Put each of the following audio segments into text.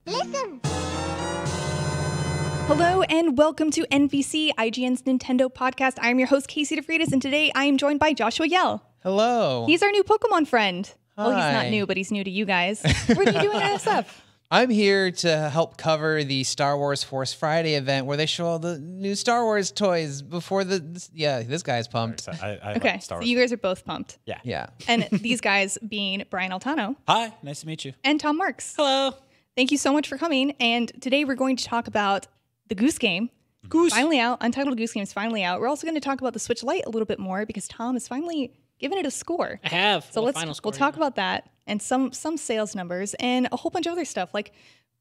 Listen! Hello and welcome to NVC, IGN's Nintendo podcast. I'm your host, Casey DeFreitas, and today I am joined by Joshua Yell. Hello. He's our new Pokemon friend. Hi. Well, he's not new, but he's new to you guys. What are you doing at SF? I'm here to help cover the Star Wars Force Friday event where they show all the new Star Wars toys before this guy's pumped. I Okay, like Star so Wars. you guys are both pumped. Yeah. And these guys being Brian Altano Hi, nice to meet you. and Tom Marks. Hello. Thank you so much for coming. And today we're going to talk about the Goose Game. Finally out. Untitled Goose Game is finally out. We're also going to talk about the Switch Lite a little bit more because Tom has finally given it a score. I have. So Well, we'll talk about that and some sales numbers and a whole bunch of other stuff like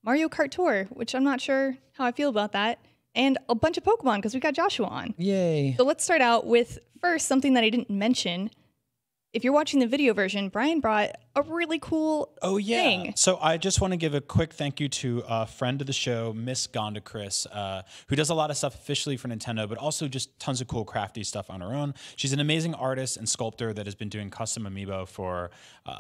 Mario Kart Tour, which I'm not sure how I feel about that, and a bunch of Pokemon because we got Joshua on. Yay. So let's start out with first something that I didn't mention. If you're watching the video version, Brian brought a really cool thing. So I just want to give a quick thank you to a friend of the show, Miss Gonda Chris, who does a lot of stuff officially for Nintendo, but also just tons of cool crafty stuff on her own. She's an amazing artist and sculptor that has been doing custom amiibo for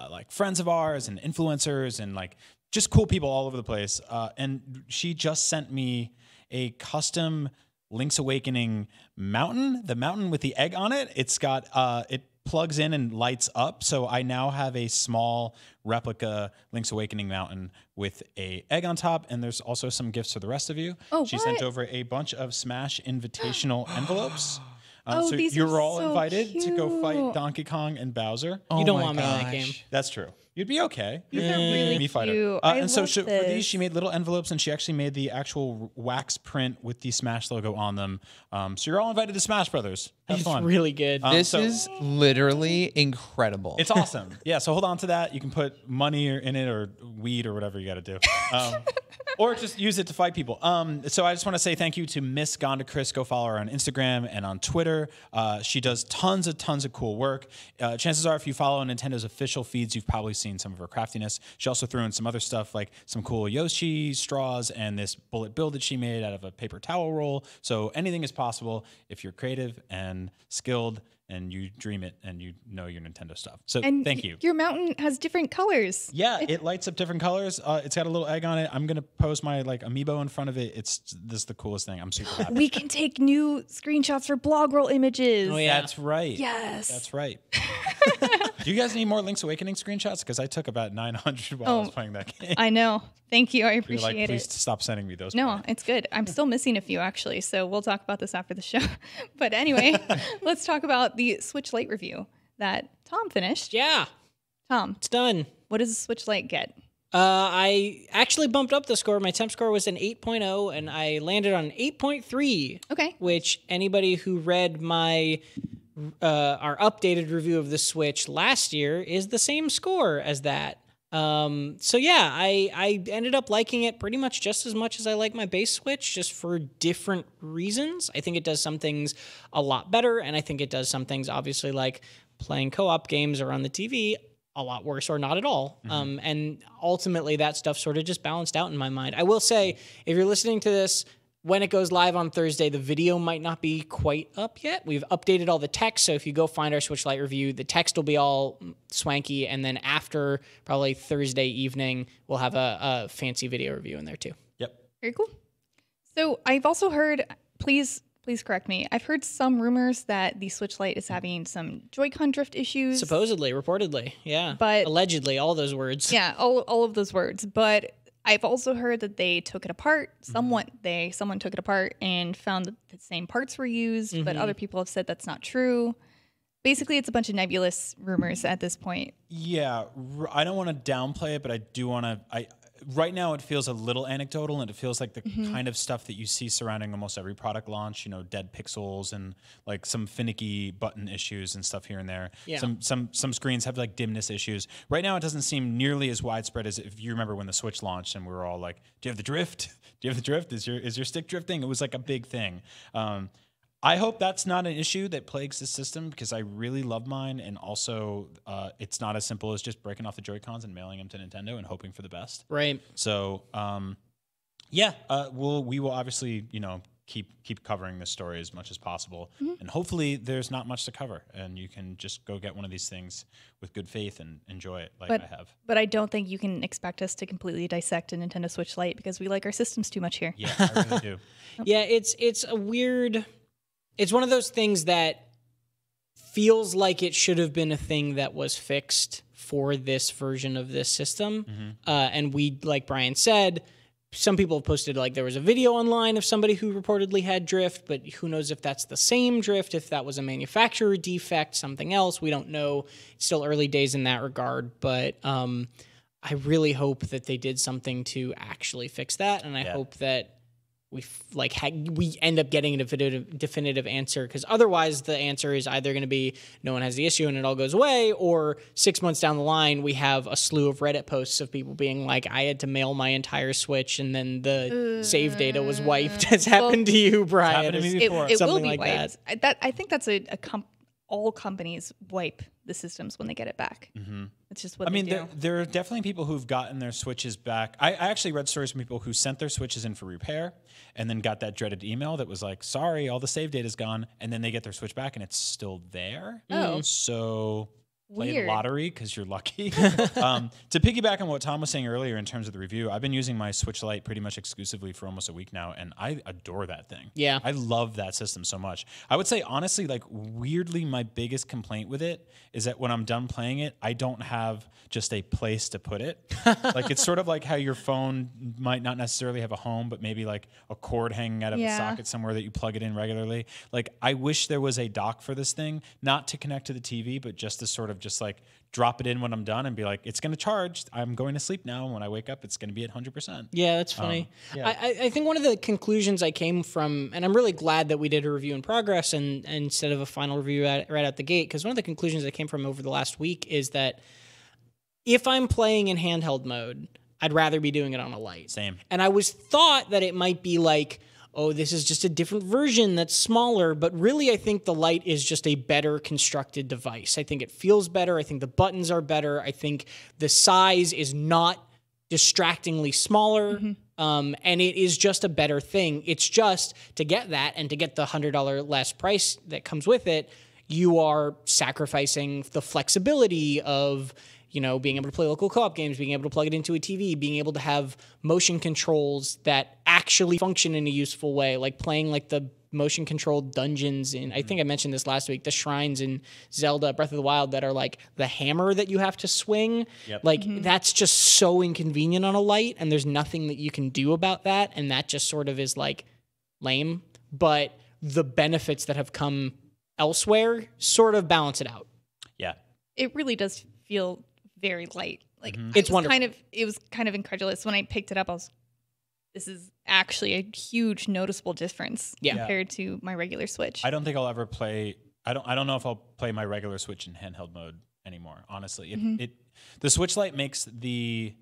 like friends of ours and influencers and like just cool people all over the place. And she just sent me a custom Link's Awakening mountain, the mountain with the egg on it. It's got, it plugs in and lights up. So I now have a small replica Link's Awakening mountain with a egg on top. And there's also some gifts for the rest of you. Oh, she what? sent over a bunch of Smash invitational envelopes. Oh, So these you're are all so invited to go cute. fight Donkey Kong and Bowser. You don't my want me in that gosh. game. That's true. You'd be okay. These are really Me fighter. cute. I And so love for this. these, she made little envelopes, and she actually made the actual wax print with the Smash logo on them. So you're all invited to Smash Brothers. Have It's fun. really good. This so- is literally incredible. It's awesome. Yeah, so hold on to that. You can put money in it or weed or whatever you got to do. Or just use it to fight people. So I just want to say thank you to Miss Gonda Chris. Go follow her on Instagram and on Twitter. She does tons of cool work. Chances are if you follow Nintendo's official feeds, you've probably seen some of her craftiness. She also threw in some other stuff like some cool Yoshi straws and this bullet bill that she made out of a paper towel roll. So anything is possible if you're creative and skilled and you dream it and you know your Nintendo stuff. So And thank you. Your mountain has different colors. Yeah, it lights up different colors. It's got a little egg on it. I'm gonna post my like amiibo in front of it. This is the coolest thing. I'm super happy. We can take new screenshots for blog roll images. Oh, yeah. That's right. Yes. That's right. Do you guys need more Link's Awakening screenshots? Because I took about 900 while I was playing that game. I know. Thank you. I You're appreciate like, please it. stop sending me those. No, it's good. I'm still missing a few actually, so we'll talk about this after the show. But anyway, let's talk about the Switch Lite review that Tom finished. Yeah, Tom, it's done. what does the Switch Lite get? I actually bumped up the score. My temp score was an 8.0, and I landed on 8.3. Okay. Which anybody who read my our updated review of the Switch last year is the same score as that. So yeah, I ended up liking it pretty much just as much as I like my base Switch, just for different reasons. I think it does some things a lot better, and I think it does some things obviously like playing co-op games or on the TV a lot worse or not at all. And ultimately that stuff sort of just balanced out in my mind. I will say, if you're listening to this when it goes live on Thursday, the video might not be quite up yet. We've updated all the text, so if you go find our Switch Lite review, the text will be all swanky, and then after probably Thursday evening, we'll have a fancy video review in there too. Yep. Very cool. So I've also heard, please correct me, I've heard some rumors that the Switch Lite is having some Joy-Con drift issues. Supposedly, reportedly, yeah. But- allegedly, all those words. Yeah, all of those words. But I've also heard that they took it apart. Someone took it apart and found that the same parts were used, but other people have said that's not true. Basically, it's a bunch of nebulous rumors at this point. Yeah, I don't want to downplay it, but I do want to. Right now, it feels a little anecdotal, and it feels like the kind of stuff that you see surrounding almost every product launch. You know, dead pixels and like some finicky button issues and stuff here and there. Yeah. Some screens have like dimness issues. Right now, it doesn't seem nearly as widespread as if you remember when the Switch launched, and we were all like, "Do you have the drift? Do you have the drift? Is your stick drifting?" It was like a big thing. I hope that's not an issue that plagues the system, because I really love mine, and also it's not as simple as just breaking off the Joy-Cons and mailing them to Nintendo and hoping for the best. Right. So we will obviously, keep covering this story as much as possible. And hopefully there's not much to cover, and you can just go get one of these things with good faith and enjoy it like I have. But I don't think you can expect us to completely dissect a Nintendo Switch Lite because we like our systems too much here. Yeah, I really do. Yeah, it's a weird. It's one of those things that feels like it should have been a thing that was fixed for this version of this system. And we, like Brian said, some people have posted, like, there was a video online of somebody who reportedly had drift, but who knows if that's the same drift, if that was a manufacturer defect, something else. We don't know. It's still early days in that regard, but I really hope that they did something to actually fix that, and I hope that we end up getting a definitive answer, because otherwise the answer is either going to be no one has the issue and it all goes away, or 6 months down the line we have a slew of Reddit posts of people being like, I had to mail my entire Switch and then the save data was wiped. Has happened to you, Brian? happened to me before. It will Something be like wiped. I think that's all companies wipe the systems when they get it back. It's just what they do. There are definitely people who've gotten their Switches back. I actually read stories from people who sent their Switches in for repair and then got that dreaded email that was like, sorry, all the save data's gone. And then they get their Switch back and it's still there. Oh. So play the Weird. lottery because you're lucky. To piggyback on what Tom was saying earlier in terms of the review, I've been using my Switch Lite pretty much exclusively for almost a week now, and I adore that thing. Yeah. I love that system so much. I would say, honestly, like, weirdly, my biggest complaint with it is that when I'm done playing it, I don't have just a place to put it. Like, it's sort of like how your phone might not necessarily have a home, but maybe like a cord hanging out of a socket somewhere that you plug it in regularly. Like, I wish there was a dock for this thing, not to connect to the TV, but just to sort of just like drop it in when I'm done and be like, it's going to charge. I'm going to sleep now. And when I wake up, it's going to be at 100%. Yeah, that's funny. Yeah. I think one of the conclusions I came from, and I'm really glad that we did a review in progress and instead of a final review right out the gate, because one of the conclusions I came from over the last week is that if I'm playing in handheld mode, I'd rather be doing it on a Lite. Same. And I was thought that it might be like, oh, this is just a different version that's smaller, but really I think the Lite is just a better constructed device. I think it feels better. I think the buttons are better. I think the size is not distractingly smaller, and it is just a better thing. It's just to get that and to get the $100 less price that comes with it, you are sacrificing the flexibility of, you know, being able to play local co-op games, being able to plug it into a TV, being able to have motion controls that actually function in a useful way, like playing like the motion controlled dungeons in, I think I mentioned this last week, the shrines in Zelda Breath of the Wild that are like the hammer that you have to swing. Like that's just so inconvenient on a Lite, and there's nothing that you can do about that, and that just sort of is like lame. But the benefits that have come elsewhere sort of balance it out. Yeah. It really does feel very light. Like It's wonderful. It was kind of incredulous when I picked it up. This is actually a huge noticeable difference compared to my regular Switch. I don't think I'll ever play. I don't know if I'll play my regular Switch in handheld mode anymore. Honestly, the Switch Lite makes the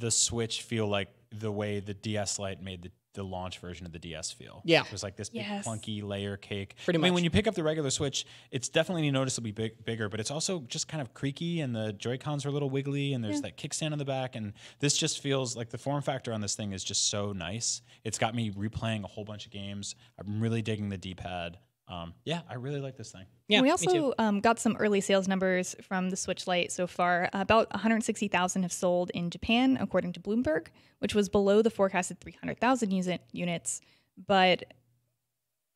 Switch feel like the way the DS Lite made the launch version of the DS feel. Yeah. It was like this big clunky layer cake. Pretty I mean, much. when you pick up the regular Switch, it's definitely noticeably bigger, but it's also just kind of creaky, and the Joy-Cons are a little wiggly, and there's that kickstand on the back, and this just feels like the form factor on this thing is just so nice. It's got me replaying a whole bunch of games. I'm really digging the D-pad. I really like this thing. Yeah, we me also too. got some early sales numbers from the Switch Lite so far. About 160,000 have sold in Japan, according to Bloomberg, which was below the forecasted 300,000 units. But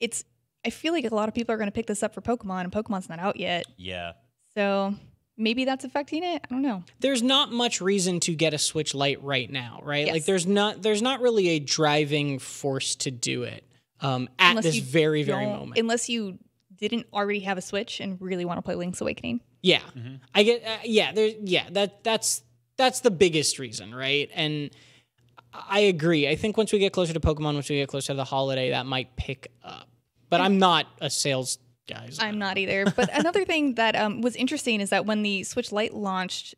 I feel like a lot of people are going to pick this up for Pokemon, and Pokemon's not out yet. Yeah. So maybe that's affecting it. I don't know. There's not much reason to get a Switch Lite right now, right? Yes. Like there's not really a driving force to do it at Unless this you very don't- moment. Unless you didn't already have a Switch and really want to play Link's Awakening. Yeah, I get. That's the biggest reason, right? And I agree. I think once we get closer to Pokemon, once we get closer to the holiday, that might pick up. But I'm not a sales guy. so- I'm not either. But another thing that was interesting is that when the Switch Lite launched,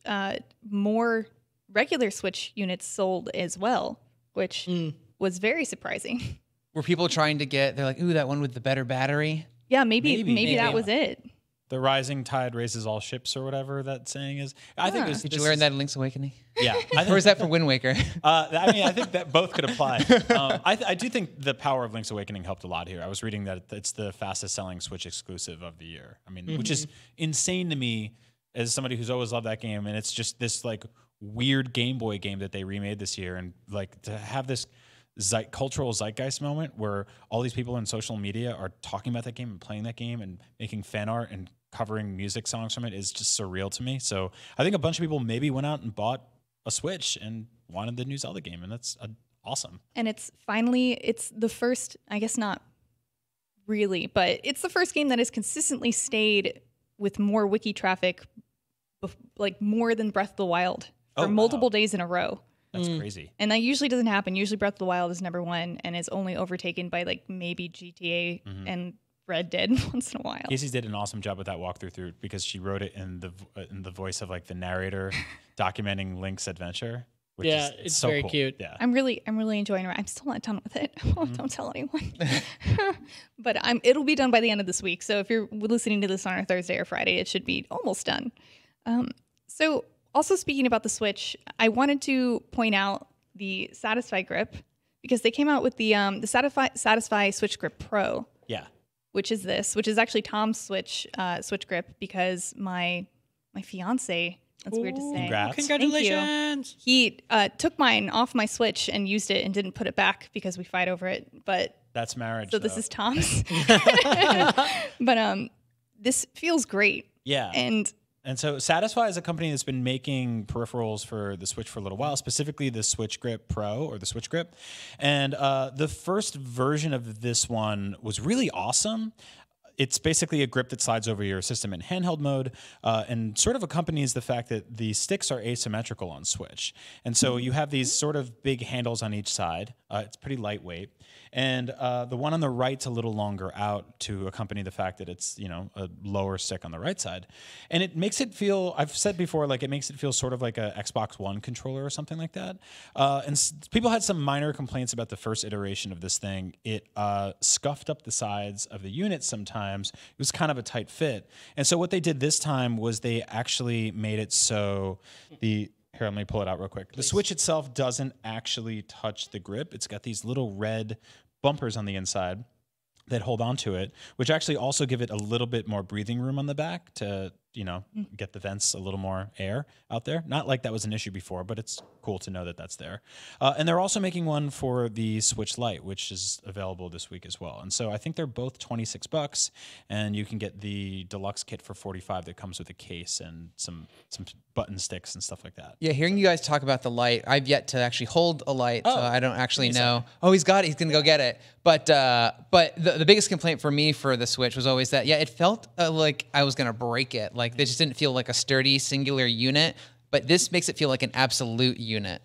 more regular Switch units sold as well, which was very surprising. Were people trying to get? They're like, ooh, that one with the better battery. Yeah, maybe Maybe. that was it. the rising tide raises all ships or whatever that saying is. I think Did you learn that in Link's Awakening? Yeah. Or is that for Wind Waker? I mean, I think that both could apply. I do think the power of Link's Awakening helped a lot here. I was reading that it's the fastest selling Switch exclusive of the year. I mean, which is insane to me as somebody who's always loved that game. And it's just this like weird Game Boy game that they remade this year. And like to have this cultural zeitgeist moment where all these people in social media are talking about that game and playing that game and making fan art and covering music songs from it is just surreal to me. So I think a bunch of people maybe went out and bought a Switch and wanted the new Zelda game, and that's awesome. And it's the first, I guess not really, but it's the first game that has consistently stayed with more wiki traffic, like more than Breath of the Wild for multiple days in a row. That's crazy. And that usually doesn't happen. Usually Breath of the Wild is number one and is only overtaken by like maybe GTA and Red Dead once in a while. Casey did an awesome job with that walkthrough through because she wrote it in the voice of like the narrator documenting Link's adventure. Which is, it's so very cool. cute. Yeah. I'm really enjoying it. I'm still not done with it. Don't tell anyone. But it'll be done by the end of this week. So if you're listening to this on a Thursday or Friday, it should be almost done. So also speaking about the Switch, I wanted to point out the Satisfy Grip because they came out with the Satisfy Switch Grip Pro. Yeah. Which is actually Tom's Switch grip because my fiance, that's weird to say. Congrats. Congratulations. He took mine off my Switch and used it and didn't put it back because we fight over it. But that's marriage. So this is Tom's. But this feels great. Yeah. And so Satisfy is a company that's been making peripherals for the Switch for a little while, specifically the Switch Grip Pro or the Switch Grip. And the first version of this one was really awesome. It's basically a grip that slides over your system in handheld mode and sort of accompanies the fact that the sticks are asymmetrical on Switch. And so you have these sort of big handles on each side. It's pretty lightweight. And the one on the right's a little longer out to accompany the fact that it's, a lower stick on the right side. And it makes it feel, I've said before, like it makes it feel sort of like a Xbox One controller or something like that. And people had some minor complaints about the first iteration of this thing. It scuffed up the sides of the unit sometimes. It was kind of a tight fit. And so what they did this time was they actually made it so here, let me pull it out real quick. Please. The Switch itself doesn't actually touch the grip. It's got these little red bumpers on the inside that hold on to it, which actually also give it a little bit more breathing room on the back to, get the vents a little more air out there. Not like that was an issue before, but it's cool to know that that's there. And they're also making one for the Switch Lite, which is available this week as well. And so I think they're both $26, and you can get the deluxe kit for $45 that comes with a case and some button sticks and stuff like that. Yeah, hearing you guys talk about the Lite, I've yet to actually hold a Lite, so I don't actually know. Oh, he's got it. He's going to go get it. But the biggest complaint for me for the Switch was always that, it felt like I was going to break it. Like, they just didn't feel like a sturdy, singular unit. But this makes it feel like an absolute unit.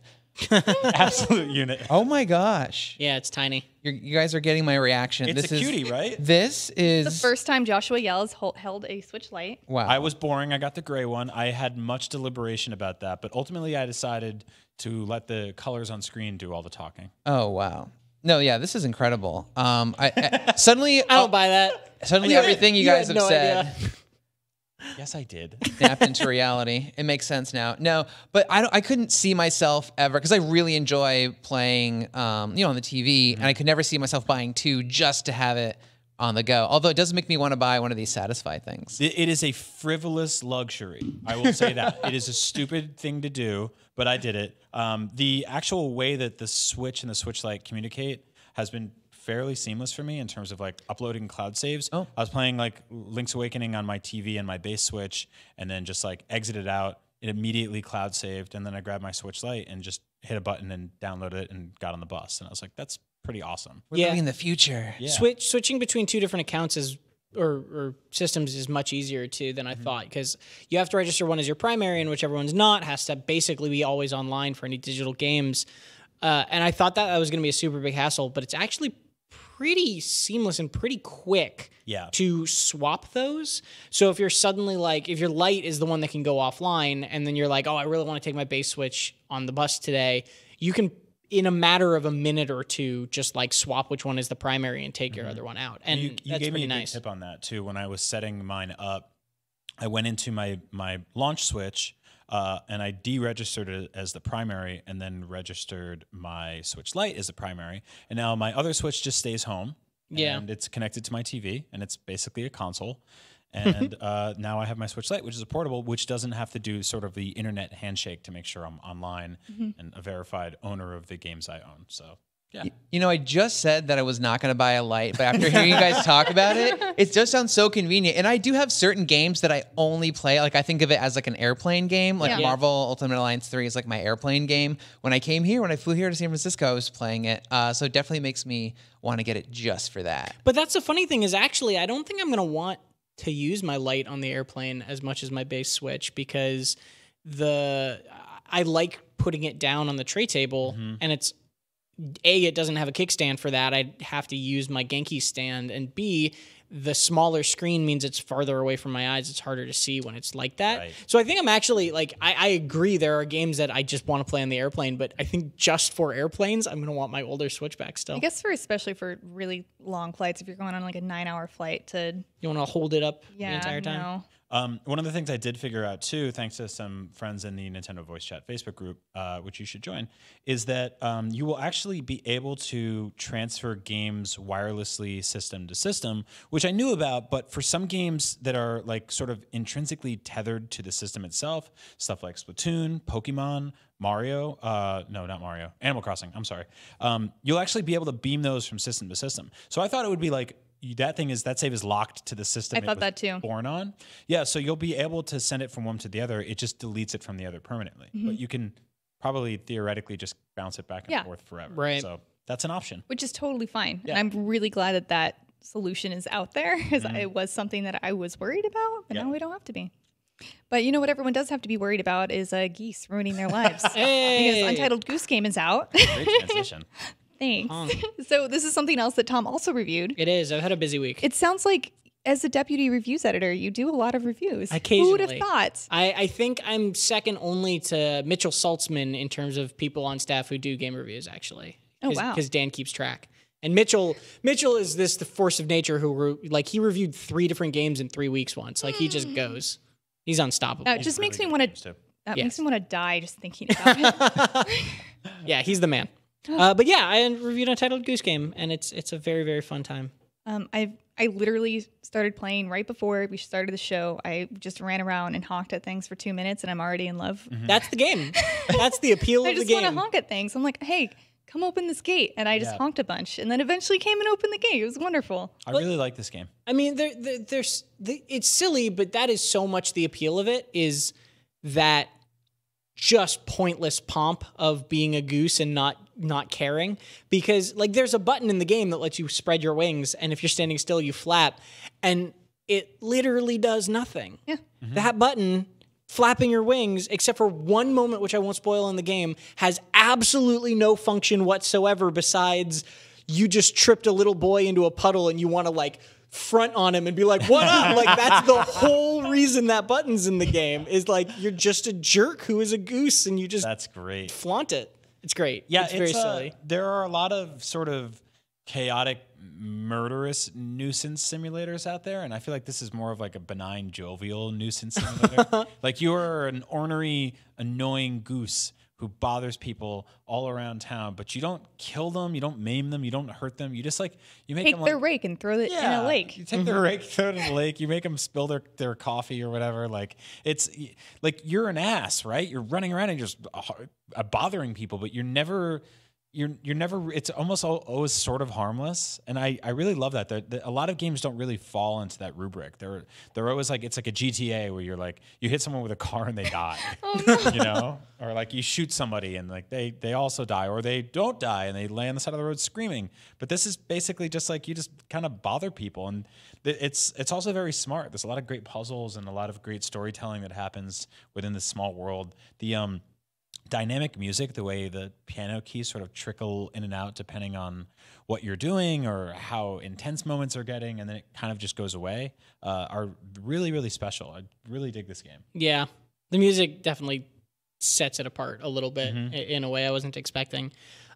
Absolute unit. Oh, my gosh. Yeah, it's tiny. You guys are getting my reaction. It's a cutie, right? This is the first time Joshua Yells held a Switch Lite. Wow. I was boring. I got the gray one. I had much deliberation about that, but ultimately I decided to let the colors on screen do all the talking. Oh, wow. No, yeah, this is incredible. I suddenly I don't buy that. Suddenly everything you guys had have no said idea. Yes, I did. snapped into reality. It makes sense now. No, but I couldn't see myself ever, because I really enjoy playing, on the TV, and I could never see myself buying two just to have it on the go. Although it does make me want to buy one of these Satisfy things. It is a frivolous luxury. I will say that. It is a stupid thing to do, but I did it. The actual way that the Switch and the Switch Lite communicate has been fairly seamless for me in terms of like uploading cloud saves. I was playing like Link's Awakening on my TV and my base Switch, and then just like exited out. It immediately cloud saved, and then I grabbed my Switch Lite and just hit a button and downloaded it and got on the bus. And I was like, that's pretty awesome. We're living in the future. Yeah. Switching between two different accounts is or systems is much easier too than I thought, because you have to register one as your primary, and whichever one's not has to basically be always online for any digital games. And I thought that was going to be a super big hassle, but it's actually pretty seamless and pretty quick to swap those. So if you're suddenly like, if your Lite is the one that can go offline, and then you're like, oh, I really want to take my base Switch on the bus today, you can, in a matter of a minute or two, just like swap which one is the primary and take your other one out. And you that's gave me pretty a nice. good tip on that too when I was setting mine up I went into my launch Switch and I deregistered it as the primary, and then registered my Switch Lite as the primary. And now my other Switch just stays home. Yeah. And it's connected to my TV, and it's basically a console. And now I have my Switch Lite, which is a portable, which doesn't have to do sort of the internet handshake to make sure I'm online and a verified owner of the games I own. So, yeah. You know, I just said that I was not going to buy a light, but after hearing you guys talk about it, it does sound so convenient. And I do have certain games that I only play. Like, I think of it as like an airplane game. Like Yeah. Marvel Ultimate Alliance 3 is like my airplane game. When I flew here to San Francisco, I was playing it. So it definitely makes me want to get it just for that. But that's the funny thing is actually, I don't think I'm going to want to use my light on the airplane as much as my base Switch, because I like putting it down on the tray table, and it's it doesn't have a kickstand for that. I'd have to use my Genki stand, and B, the smaller screen means it's farther away from my eyes. It's harder to see when it's like that. Right. So I think I'm actually like, I agree there are games that I just want to play on the airplane, but I think just for airplanes, I'm going to want my older Switchback still. I guess especially for really long flights, if you're going on like a 9-hour flight to You want to hold it up the yeah, entire time? no. One of the things I did figure out too, thanks to some friends in the Nintendo Voice Chat Facebook group, which you should join, is that you will actually be able to transfer games wirelessly system to system, which I knew about, but for some games that are like sort of intrinsically tethered to the system itself, stuff like Splatoon, Pokemon, Mario, no, not Mario, Animal Crossing, I'm sorry. You'll actually be able to beam those from system to system. So I thought it would be like, that save is locked to the system. I thought that too. Born on. Yeah, so you'll be able to send it from one to the other. It just deletes it from the other permanently. But you can probably theoretically just bounce it back and Yeah. forth forever. Right. So that's an option. Which is totally fine. Yeah. And I'm really glad that that solution is out there, because it was something that I was worried about, but Yeah. now we don't have to be. But you know what everyone does have to be worried about is geese ruining their lives. Hey! Because Untitled Goose Game is out. Great transition. Thanks. So this is something else that Tom also reviewed. It is. I've had a busy week. It sounds like as a deputy reviews editor, you do a lot of reviews. Occasionally. Who would have thought? I think I'm second only to Mitchell Saltzman in terms of people on staff who do game reviews, actually. Oh, wow. Because Dan keeps track. And Mitchell is the force of nature who, he reviewed 3 different games in 3 weeks once. Like, he just goes. He's unstoppable. That just makes me want to. That Yes. makes me want to die just thinking about it. Yeah, he's the man. But yeah, I reviewed Untitled Goose Game, and it's a very, very fun time. I literally started playing right before we started the show. I just ran around and honked at things for 2 minutes, and I'm already in love. That's the game. That's the appeal I of the just want to game. honk at things. I'm like, hey, come open this gate, and I just honked a bunch, and then eventually came and opened the gate. It was wonderful. I really like this game. I mean, it's silly, but that is so much the appeal of it, is that just pointless pomp of being a goose and not caring. Because like there's a button in the game that lets you spread your wings, and if you're standing still, you flap, and it literally does nothing. Yeah. That button, flapping your wings, except for one moment, which I won't spoil in the game, has absolutely no function whatsoever besides you just tripped a little boy into a puddle and you want to like front on him and be like, what up? Like that's the whole reason that button's in the game, is like you're just a jerk who is a goose and you just That's great. flaunt it. It's great. Yeah, it's very silly. There are a lot of sort of chaotic, murderous nuisance simulators out there, and I feel like this is more of like a benign, jovial nuisance simulator. Like you are an ornery, annoying goose who bothers people all around town, but you don't kill them, you don't maim them, you don't hurt them. You just like you make Take them their like, rake and throw it in a lake. You take their rake, throw it in the lake. You make them spill their coffee or whatever. Like it's like you're an ass, right? You're running around and you're just bothering people, but you're never. You're never. It's almost always sort of harmless, and I really love that. A lot of games don't really fall into that rubric. They're always like it's like a GTA where you're like you hit someone with a car and they die, you know, or like you shoot somebody and like they also die, or they don't die and they lay on the side of the road screaming. But this is basically just like you just kind of bother people, and it's also very smart. There's a lot of great puzzles and a lot of great storytelling that happens within this small world. The dynamic music, the way the piano keys sort of trickle in and out depending on what you're doing or how intense moments are getting, and then it kind of just goes away, are really, really special. I really dig this game. Yeah, the music definitely sets it apart a little bit in a way I wasn't expecting.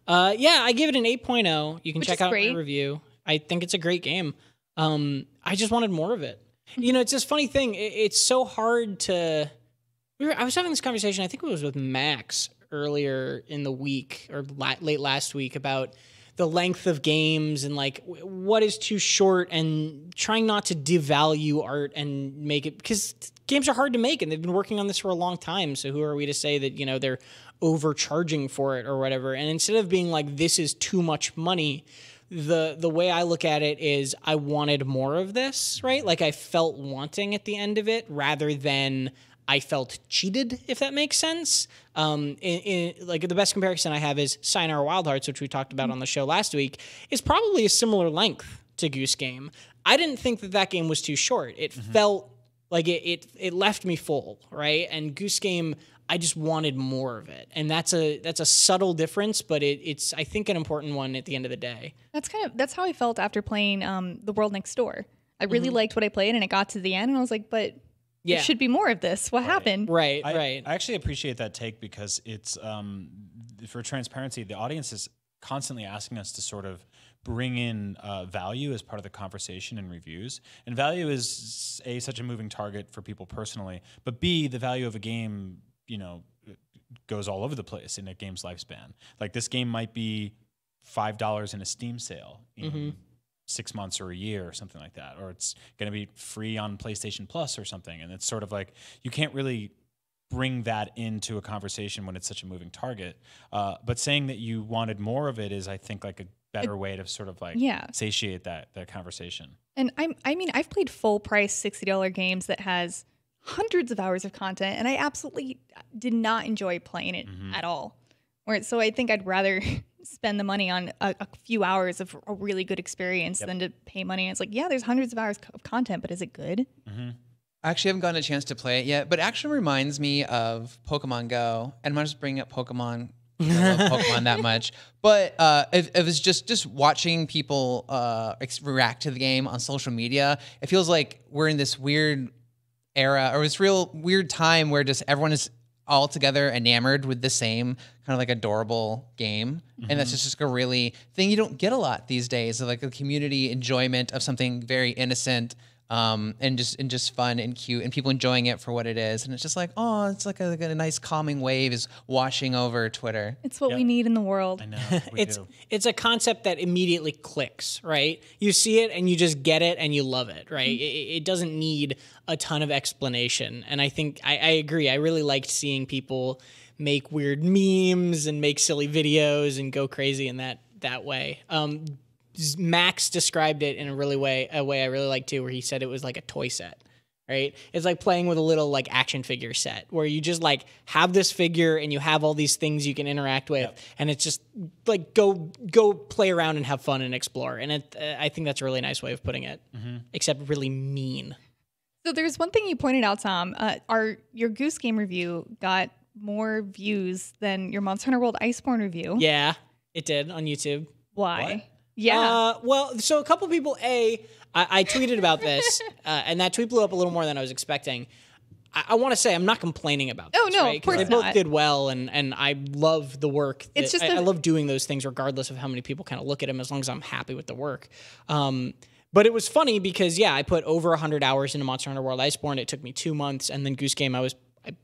Yeah, I give it an 8.0. You can Which check is out great. my review. I think it's a great game. I just wanted more of it. You know, it's this funny thing. It's so hard to. I was having this conversation. I think it was with Max earlier in the week or late last week about the length of games and like what is too short, and trying not to devalue art and make it, because games are hard to make and they've been working on this for a long time. So who are we to say that, you know, they're overcharging for it or whatever? And instead of being like, this is too much money, the way I look at it is I wanted more of this, right? Like I felt wanting at the end of it rather than I felt cheated, if that makes sense. Like the best comparison I have is Sayonara Wild Hearts, which we talked about on the show last week, is probably a similar length to Goose Game. I didn't think that game was too short. It felt like it left me full, right? And Goose Game, I just wanted more of it, and that's a subtle difference, but it's I think an important one at the end of the day. That's how I felt after playing The World Next Door. I really liked what I played, and it got to the end, and I was like, but there should be more of this. What happened? Right. I actually appreciate that take because it's for transparency. The audience is constantly asking us to sort of bring in value as part of the conversation and reviews. And value is A, such a moving target for people personally, but B, the value of a game, you know, goes all over the place in a game's lifespan. Like this game might be $5 in a Steam sale in 6 months or a year or something like that, or it's going to be free on PlayStation Plus or something. And it's sort of like you can't really bring that into a conversation when it's such a moving target. But saying that you wanted more of it is, I think, like a better way to sort of like satiate that conversation. And I mean, I've played full price $60 games that has hundreds of hours of content, and I absolutely did not enjoy playing it at all. So I think I'd rather spend the money on a few hours of a really good experience than to pay money. And it's like, yeah, there's hundreds of hours of content, but is it good? I actually haven't gotten a chance to play it yet, but it actually reminds me of Pokemon Go. And I'm not just bringing up Pokemon. I love Pokemon that much. But it was just watching people react to the game on social media. It feels like we're in this weird era, or this real weird time where just everyone is all together enamored with the same kind of like adorable game. And that's just a really thing you don't get a lot these days, of like a community enjoyment of something very innocent and just fun and cute, and people enjoying it for what it is. And it's just like, oh, it's like a nice calming wave is washing over Twitter. It's what we need in the world. I know. It's a concept that immediately clicks, right? You see it and you just get it and you love it, right? It doesn't need a ton of explanation. And I think I agree. I really liked seeing people make weird memes and make silly videos and go crazy in that way. Max described it in a way I really like too, where he said it was like a toy set, right? It's like playing with a little like action figure set where you just like have this figure and you have all these things you can interact with, and it's just like go play around and have fun and explore. And I think that's a really nice way of putting it, except really mean. So there's one thing you pointed out, Tom. Your Goose Game review got more views than your Monster Hunter World Iceborne review. Yeah, it did on YouTube. Why? What? Yeah. Well, so a couple people, I tweeted about this, and that tweet blew up a little more than I was expecting. I want to say I'm not complaining about this. Oh, no, right? of course They not. both did well, and I love the work. It's just I love doing those things regardless of how many people kind of look at them, as long as I'm happy with the work. But it was funny because, I put over 100 hours into Monster Hunter World Iceborne. It took me 2 months, and then Goose Game, I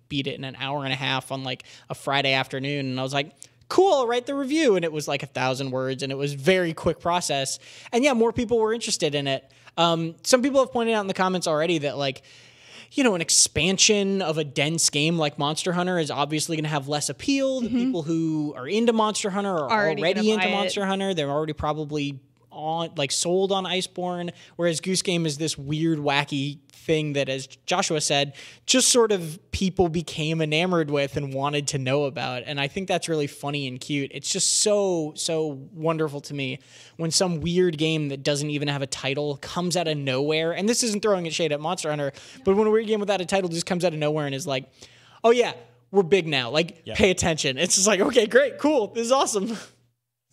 beat it in an hour and a half on like a Friday afternoon, and I was like, cool, I'll write the review. And it was like 1,000 words, and it was very quick process. And more people were interested in it. Some people have pointed out in the comments already that like, an expansion of a dense game like Monster Hunter is obviously going to have less appeal. The people who are into Monster Hunter are already into Monster Hunter. They're already probably sold on Iceborne, whereas Goose Game is this weird, wacky thing that, as Joshua said, just sort of people became enamored with and wanted to know about. And I think that's really funny and cute. It's just so wonderful to me when some weird game that doesn't even have a title comes out of nowhere. And this isn't throwing a shade at Monster Hunter, but when a weird game without a title just comes out of nowhere and is like, oh yeah, we're big now. Like, pay attention. It's just like, okay, great, cool. This is awesome.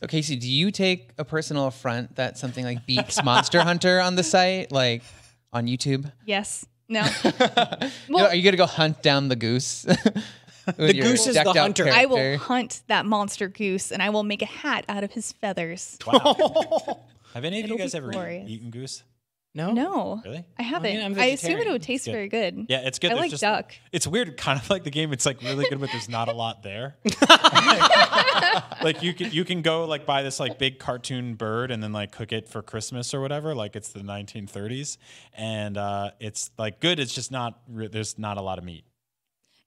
So Casey, do you take a personal affront that something like beats Monster Hunter on the site, like on YouTube? Yes. No. Are you gonna go hunt down the goose? The goose is the hunter. I will hunt that monster goose, and I will make a hat out of his feathers. Wow. Have any of you guys be ever glorious. eaten goose? No? No, Really? I haven't. I'm I assume it vegetarian. would taste very good. Yeah, it's good. I There's like duck. It's weird, kind of like the game. It's like really good, but there's not a lot there. Like you can go like buy this like big cartoon bird and then like cook it for Christmas or whatever. Like it's the 1930s, and it's like good. It's just not. There's not a lot of meat.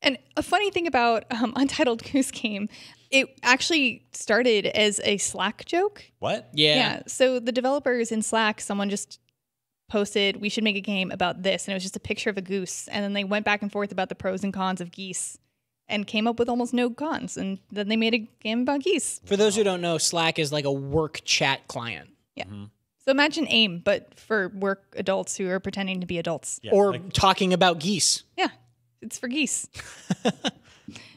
And a funny thing about Untitled Goose Game, it actually started as a Slack joke. What? Yeah. So the developers in Slack, someone just posted, we should make a game about this. And it was just a picture of a goose. And then they went back and forth about the pros and cons of geese and came up with almost no cons. And then they made a game about geese. For those who don't know, Slack is like a work chat client. Yeah. So imagine AIM, but for work adults who are pretending to be adults. Yeah, Or like- talking about geese. Yeah, it's for geese.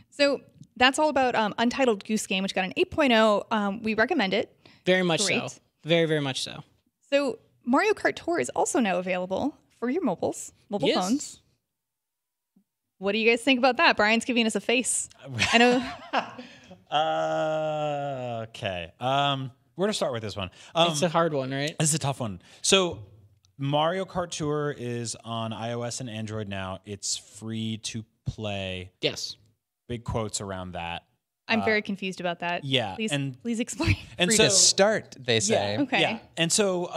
So that's all about Untitled Goose Game, which got an 8.0. We recommend it. Very much so. Great. Very, very much so. So Mario Kart Tour is also now available for your mobile Yes. phones. What do you guys think about that? Brian's giving us a face. I know. Okay. Where to start with this one? It's a hard one, right? This is a tough one. So Mario Kart Tour is on iOS and Android now. It's free to play. Yes. Big quotes around that. I'm very confused about that. yeah, Please, and- please explain. And Free so to start, they say. Okay. Yeah. And so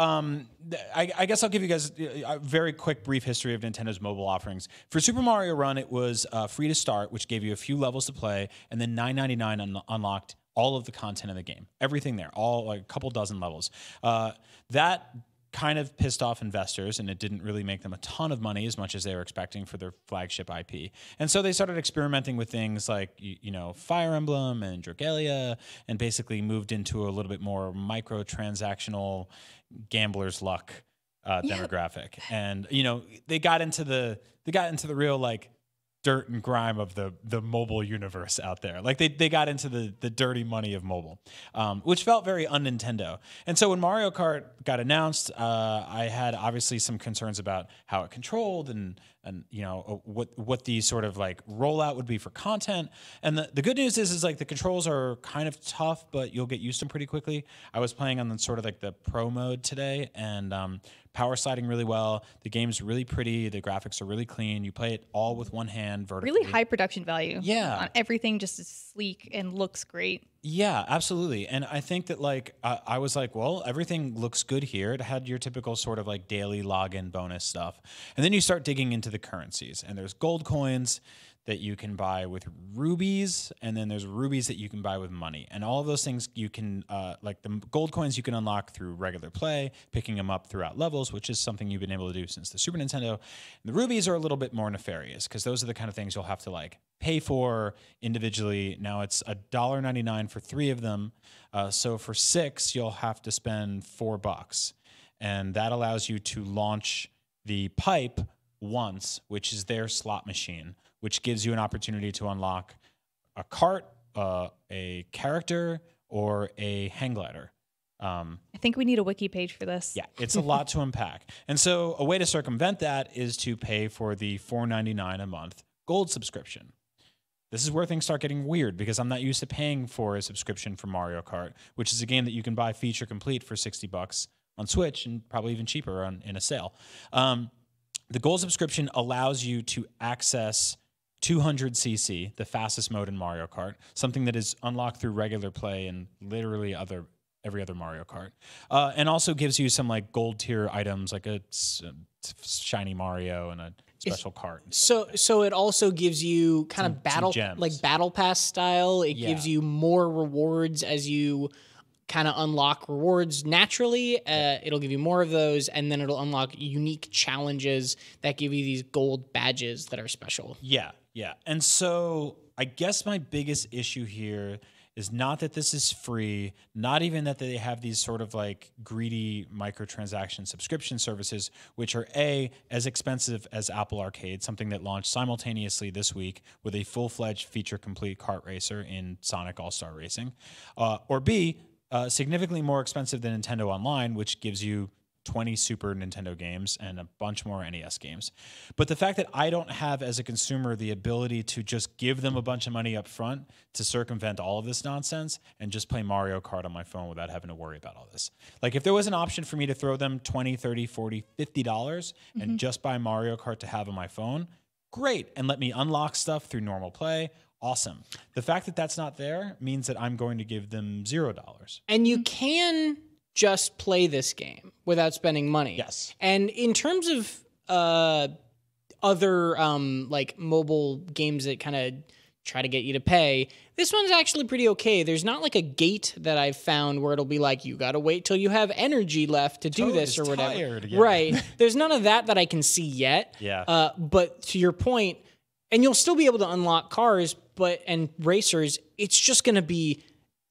I guess I'll give you guys a very quick, brief history of Nintendo's mobile offerings. For Super Mario Run, it was free to start, which gave you a few levels to play, and then $9.99 unlocked all of the content in the game. Everything there, all like a couple dozen levels. That kind of pissed off investors, and it didn't really make them a ton of money as much as they were expecting for their flagship IP. And so they started experimenting with things like, you know, Fire Emblem and Dragalia, and basically moved into a little bit more microtransactional gambler's luck demographic. And, you know, they got into the real like dirt and grime of the mobile universe out there. Like they got into the dirty money of mobile, which felt very un-Nintendo. And so when Mario Kart got announced, I had obviously some concerns about how it controlled and you know what the sort of like rollout would be for content. And the good news is like the controls are kind of tough, but you'll get used to them pretty quickly. I was playing on the sort of like the pro mode today, and power sliding really well. The game's really pretty. The graphics are really clean. You play it all with one hand vertically. Really high production value. Yeah. On everything just is sleek and looks great. Yeah, absolutely. And I think that like I was like, well, everything looks good here. It had your typical sort of like daily login bonus stuff. And then you start digging into the currencies, and there's gold coins that you can buy with rubies, and then there's rubies that you can buy with money. And all of those things you can, like the gold coins you can unlock through regular play, picking them up throughout levels, which is something you've been able to do since the Super Nintendo. And the rubies are a little bit more nefarious, because those are the kind of things you'll have to like pay for individually. Now it's $1.99 for 3 of them. So for 6, you'll have to spend $4. And that allows you to launch the pipe once, which is their slot machine, which gives you an opportunity to unlock a cart, a character, or a hang glider. I think we need a wiki page for this. Yeah, it's a lot to unpack. And so a way to circumvent that is to pay for the $4.99 a month gold subscription. This is where things start getting weird, because I'm not used to paying for a subscription for Mario Kart, which is a game that you can buy feature complete for $60 on Switch, and probably even cheaper in a sale. The gold subscription allows you to access 200cc, the fastest mode in Mario Kart, something that is unlocked through regular play and literally every other Mario Kart, and also gives you some like gold tier items like a shiny Mario and a special cart. So it also gives you kind of battle gems. like battle pass style. It gives you more rewards as you kind of unlock rewards naturally. It'll give you more of those, and then it'll unlock unique challenges that give you these gold badges that are special. Yeah. And so I guess my biggest issue here is not that this is free, not even that they have these sort of like greedy microtransaction subscription services, which are as expensive as Apple Arcade, something that launched simultaneously this week with a full-fledged feature-complete kart racer in Sonic All-Star Racing, or B, significantly more expensive than Nintendo Online, which gives you 20 Super Nintendo games and a bunch more NES games. But the fact that I don't have, as a consumer, the ability to just give them a bunch of money up front to circumvent all of this nonsense and just play Mario Kart on my phone without having to worry about all this. Like, if there was an option for me to throw them $20, $30, $40, $50 and just buy Mario Kart to have on my phone, great. And let me unlock stuff through normal play. Awesome. The fact that that's not there means that I'm going to give them $0. And you can just play this game without spending money. Yes. And in terms of other like mobile games that kind of try to get you to pay, this one's actually pretty okay. There's not like a gate that I've found where it'll be like, you got to wait till you have energy left to do this or whatever. Tired, yeah. Right. There's none of that I can see yet. Yeah. But to your point, and you'll still be able to unlock cars and racers, it's just going to be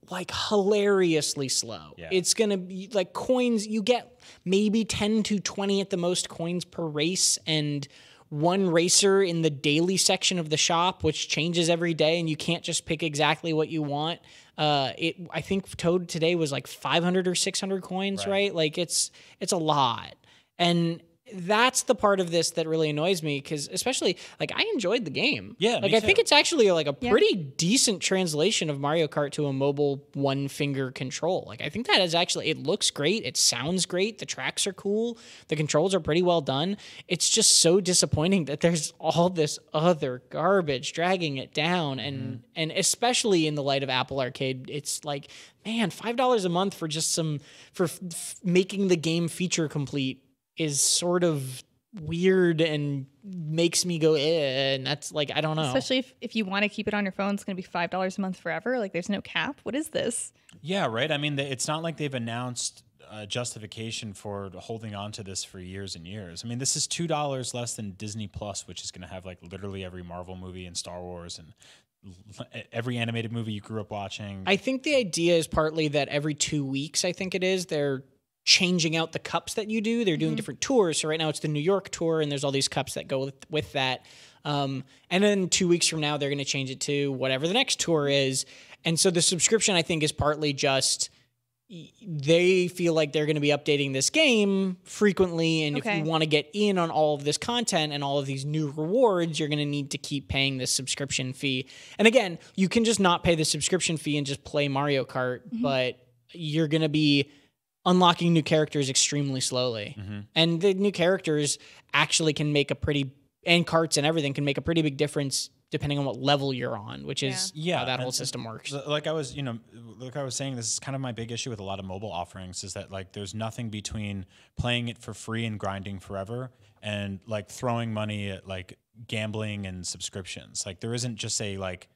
like hilariously slow. Yeah. It's going to be like coins. You get maybe 10 to 20 at the most coins per race, and one racer in the daily section of the shop, which changes every day, and you can't just pick exactly what you want. I think Toad today was like 500 or 600 coins, right? Like it's a lot. And that's the part of this that really annoys me, because especially like I enjoyed the game. Yeah, like me I think too. it's actually like a pretty decent translation of Mario Kart to a mobile one finger control. Like I think that is actually, it looks great, it sounds great, the tracks are cool, the controls are pretty well done. It's just so disappointing that there's all this other garbage dragging it down, and especially in the light of Apple Arcade, it's like, man, $5 a month for just making the game feature complete is sort of weird and makes me go, and that's like, I don't know. Especially if you want to keep it on your phone, it's going to be $5 a month forever. Like there's no cap. What is this? Yeah, right. I mean, it's not like they've announced justification for holding on to this for years and years. I mean, this is $2 less than Disney Plus, which is going to have like literally every Marvel movie and Star Wars and every animated movie you grew up watching. I think the idea is partly that every 2 weeks, I think it is, they're changing out the cups that you do. They're doing different tours. So right now it's the New York tour, and there's all these cups that go with that. And then 2 weeks from now, they're going to change it to whatever the next tour is. And so the subscription, I think, is partly just they feel like they're going to be updating this game frequently. And if you want to get in on all of this content and all of these new rewards, you're going to need to keep paying this subscription fee. And again, you can just not pay the subscription fee and just play Mario Kart, but you're going to be unlocking new characters extremely slowly. And the new characters actually can make and carts and everything can make a pretty big difference depending on what level you're on, which is how that whole system works. Like I was saying, this is kind of my big issue with a lot of mobile offerings, is that like there's nothing between playing it for free and grinding forever and like throwing money at like gambling and subscriptions. Like there isn't just a like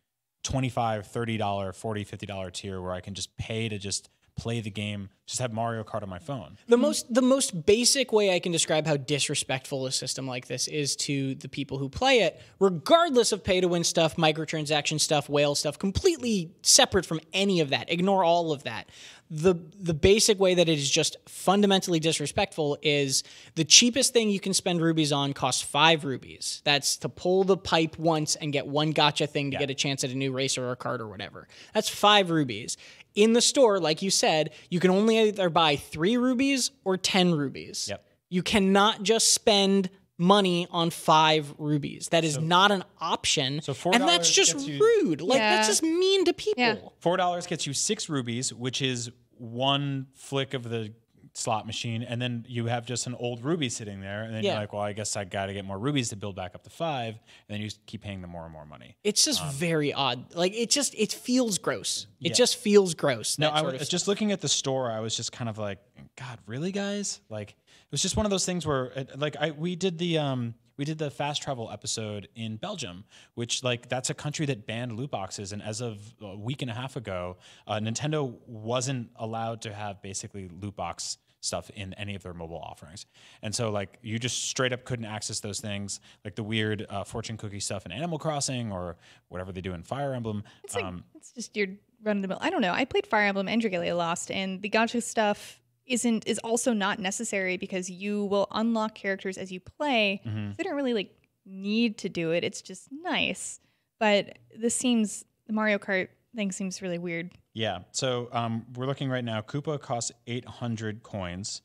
$25, $30, $40, $50 tier where I can just pay to just play the game, just have Mario Kart on my phone. The most basic way I can describe how disrespectful a system like this is to the people who play it, regardless of pay-to-win stuff, microtransaction stuff, whale stuff, completely separate from any of that. Ignore all of that. The basic way that it is just fundamentally disrespectful is the cheapest thing you can spend rubies on costs 5 rubies. That's to pull the pipe once and get one gotcha thing to get a chance at a new racer or card or whatever. That's 5 rubies. In the store, like you said, you can only either buy 3 rubies or 10 rubies. Yep. You cannot just spend money on 5 rubies. That is not an option. So $4 and that's just gets you- rude. Like that's just mean to people. Yeah. $4 gets you 6 rubies, which is one flick of the slot machine, and then you have just an old ruby sitting there, and then you're like, well, I guess I got to get more rubies to build back up to 5, and then you just keep paying them more and more money. It's just very odd. Like it feels gross. It just feels gross. No, that I sort was of just looking at the store. I was just kind of like, God, really, guys? Like, it was just one of those things where, we did the fast travel episode in Belgium, which like that's a country that banned loot boxes, and as of a week and a half ago, Nintendo wasn't allowed to have basically loot box stuff in any of their mobile offerings. And so like you just straight up couldn't access those things, like the weird fortune cookie stuff in Animal Crossing or whatever they do in Fire Emblem. It's like, it's just your run of the mill. I don't know. I played Fire Emblem and Dragalia Lost, and the gacha stuff is also not necessary because you will unlock characters as you play. So they don't really like need to do it. It's just nice. But the Mario Kart thing seems really weird. Yeah. So we're looking right now. Koopa costs 800 coins,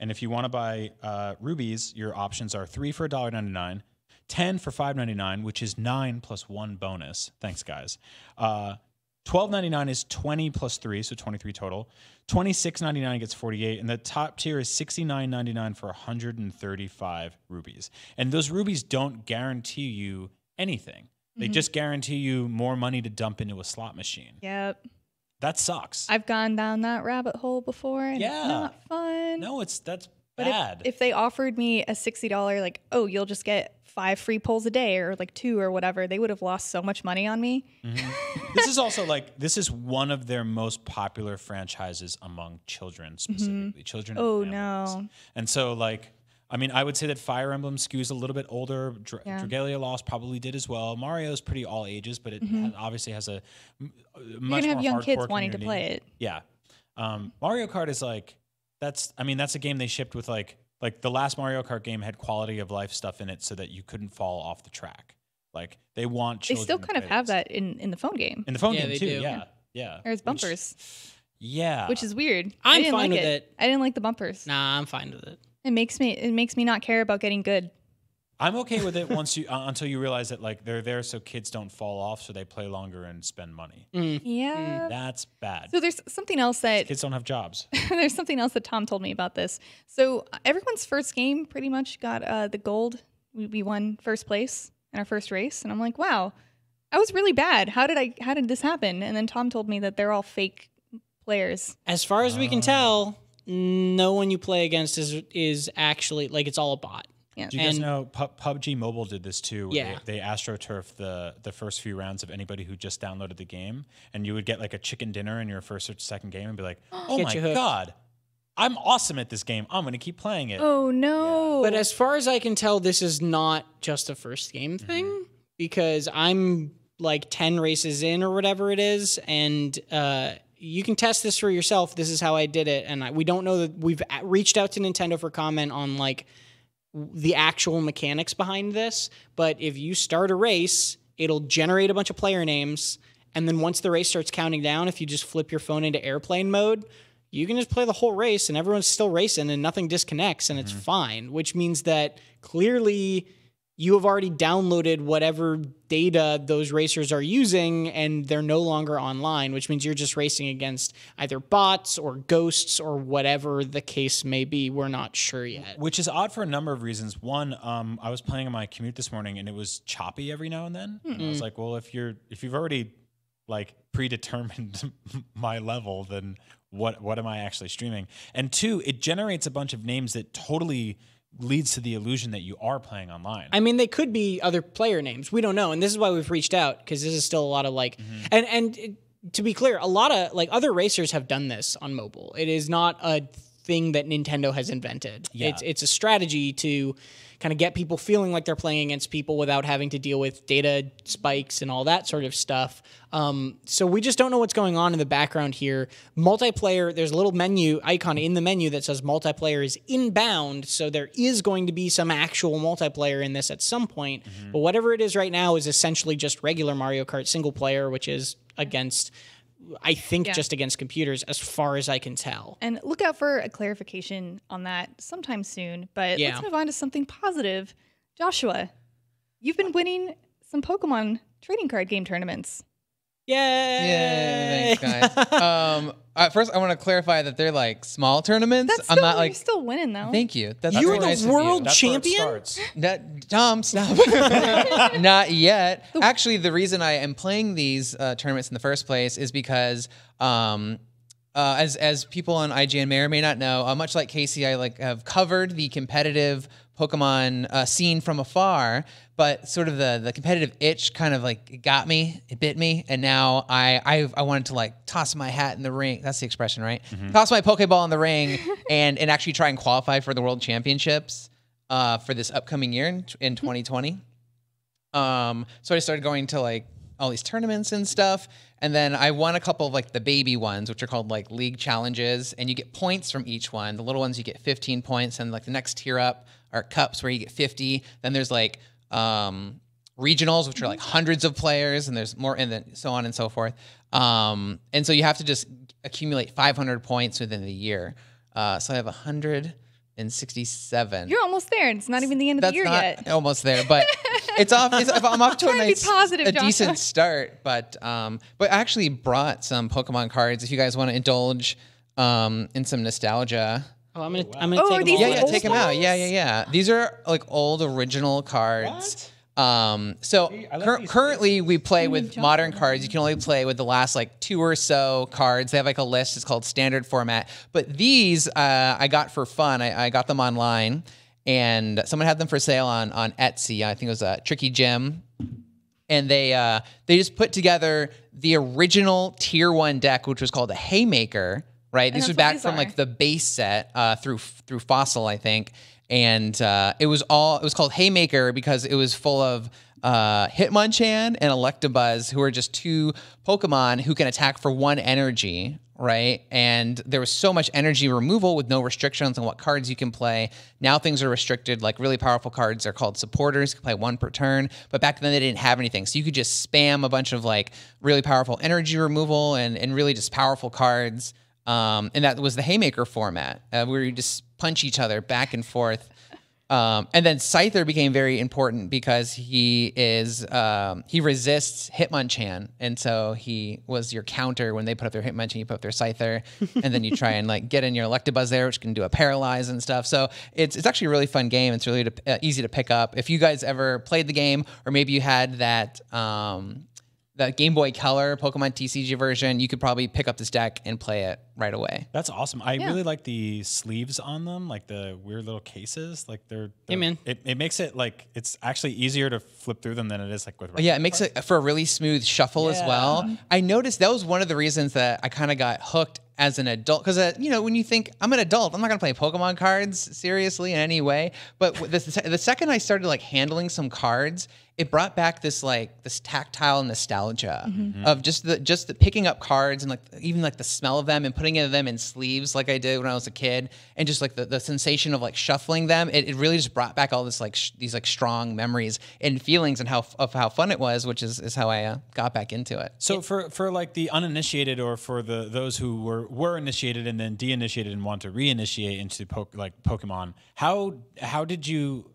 And if you want to buy rubies, your options are 3 for $1.99, 10 for $5.99, which is 9 plus 1 bonus. Thanks, guys. $12.99 is 20 plus 3, so 23 total. $26.99 gets 48, and the top tier is $69.99 for 135 rubies. And those rubies don't guarantee you anything. They just guarantee you more money to dump into a slot machine. Yep. That sucks. I've gone down that rabbit hole before, and it's not fun. No, that's but bad. if they offered me a $60, like, oh, you'll just get 5 free pulls a day, or like 2 or whatever, they would have lost so much money on me. This is also this is one of their most popular franchises among children, specifically children. Oh, and no. families. And so I mean, I would say that Fire Emblem skews a little bit older. Dragalia Lost probably did as well. Mario's pretty all ages, but it obviously has a much You're more gonna have young hardcore kids wanting to community. play it. Yeah. Mario Kart is that's a game they shipped with like the last Mario Kart game had quality of life stuff in it so that you couldn't fall off the track. Like they want They children still to kind of play have this. that in the phone game. In the phone Yeah, game they too, do. yeah. There's bumpers, Yeah. which is weird. I'm I didn't fine like with it. I didn't like the bumpers. Nah, I'm fine with it. It makes me not care about getting good. I'm okay with it once you until you realize that they're there so kids don't fall off, so they play longer and spend money. Yeah. That's bad. So there's something else that Kids don't have jobs. there's something else that Tom told me about this. So everyone's first game pretty much got the gold. We won first place in our first race, and I'm like, wow, I was really bad. How did this happen? And then Tom told me that they're all fake players. As far as we can tell, no one you play against is actually it's all a bot. Yeah. Do you guys And- know PUBG Mobile did this too? Where Yeah. they AstroTurf the first few rounds of anybody who just downloaded the game, and you would get a chicken dinner in your first or second game and be like, oh Get my you hooked. God, I'm awesome at this game. I'm going to keep playing it. Oh no. But as far as I can tell, this is not just a first game thing because I'm 10 races in or whatever it is, and you can test this for yourself. This is how I did it, and we don't know that we've reached out to Nintendo for comment on the actual mechanics behind this. But if you start a race, it'll generate a bunch of player names, and then once the race starts counting down, if you just flip your phone into airplane mode, you can just play the whole race and everyone's still racing and nothing disconnects and it's fine, which means that clearly you have already downloaded whatever data those racers are using and they're no longer online, which means you're just racing against either bots or ghosts or whatever the case may be. We're not sure yet. Which is odd for a number of reasons. One, I was playing on my commute this morning and it was choppy every now and then. And I was like, well, if you've already predetermined my level, then what am I actually streaming? And 2, it generates a bunch of names that totally leads to the illusion that you are playing online. I mean, they could be other player names. We don't know. And this is why we've reached out, because this is still a lot of and to be clear, a lot of other racers have done this on mobile. It is not a thing that Nintendo has invented. Yeah. It's a strategy to kind of get people feeling like they're playing against people without having to deal with data spikes and all that sort of stuff. So we just don't know what's going on in the background here. Multiplayer, there's a little menu icon in the menu that says multiplayer is inbound, so there is going to be some actual multiplayer in this at some point. But whatever it is right now is essentially just regular Mario Kart single player, which is against, I think, just against computers as far as I can tell. And look out for a clarification on that sometime soon. But Yeah. let's move on to something positive. Joshua, you've been winning some Pokemon trading card game tournaments. Yay! Yeah, thanks, guys. First, I want to clarify that they're small tournaments. That's I'm still, not you're still winning though. Thank you. That's You really were the nice of you. world That's where it champion? starts. Tom, stop. Not yet. Actually, the reason I am playing these tournaments in the first place is because, as people on IGN may or may not know, much like Casey, I have covered the competitive Pokemon scene from afar, but sort of the competitive itch kind of it got me, it bit me, and now I wanted to toss my hat in the ring. That's the expression, right? Toss my Pokeball in the ring and actually try and qualify for the World Championships for this upcoming year in 2020. So I started going to all these tournaments and stuff, and then I won a couple of the baby ones, which are called league challenges, and you get points from each one. The little ones you get 15 points, and the next tier up are cups where you get 50. Then there's regionals, which are hundreds of players, and there's more, and then so on and so forth. And so you have to just accumulate 500 points within the year. So I have 100 in 67. You're almost there, and it's not even the end of the year yet. Almost there, but I'm off to Trying to be positive, a Joshua. decent start. But I actually brought some Pokemon cards if you guys want to indulge in some nostalgia. Oh, I'm gonna Oh, are take these them all. the Yeah, old take them out. ones? Yeah. These are like old original cards. So I like these currently we play with modern cards. You can only play with the last like 2 or so cards. They have like a list. It's called standard format. But these I got for fun. I got them online, and someone had them for sale on Etsy. I think it was Tricky Jim. And they just put together the original Tier 1 deck, which was called a Haymaker, right? These that's are what back these from are. like the base set through Fossil, I think. And it was called Haymaker because it was full of Hitmonchan and Electabuzz, who are just 2 Pokemon who can attack for 1 energy, right? And there was so much energy removal with no restrictions on what cards you can play. Now things are restricted. Like really powerful cards are called supporters. You can play 1 per turn. But back then they didn't have anything. So you could just spam a bunch of like really powerful energy removal and really just powerful cards. And that was the Haymaker format, where you just punch each other back and forth. And then Scyther became very important because he resists Hitmonchan, and so he was your counter when they put up their Hitmonchan. You put up their Scyther, and then you try and like get in your Electabuzz there, which can do a paralyze and stuff. So it's actually a really fun game. It's really easy to pick up. If you guys ever played the game, or maybe you had that Game Boy Color Pokemon TCG version, you could probably pick up this deck and play it right away. That's awesome. I really like the sleeves on them, like the weird little cases. Like they're man. It makes it like it's actually easier to flip through them than it is like with. Yeah, it makes it for a really smooth shuffle as well. I noticed that was one of the reasons that I kind of got hooked as an adult, because when you think I'm an adult, I'm not gonna play Pokemon cards seriously in any way. But the second I started like handling some cards, it brought back this tactile nostalgia of just the picking up cards and like even like the smell of them and putting them in sleeves like I did when I was a kid, and just like the sensation of like shuffling them. It really just brought back all this like these like strong memories and feelings and how fun it was, which is how I got back into it. So for like the uninitiated, or for those who were initiated and then de-initiated and want to reinitiate into Pokemon, how did you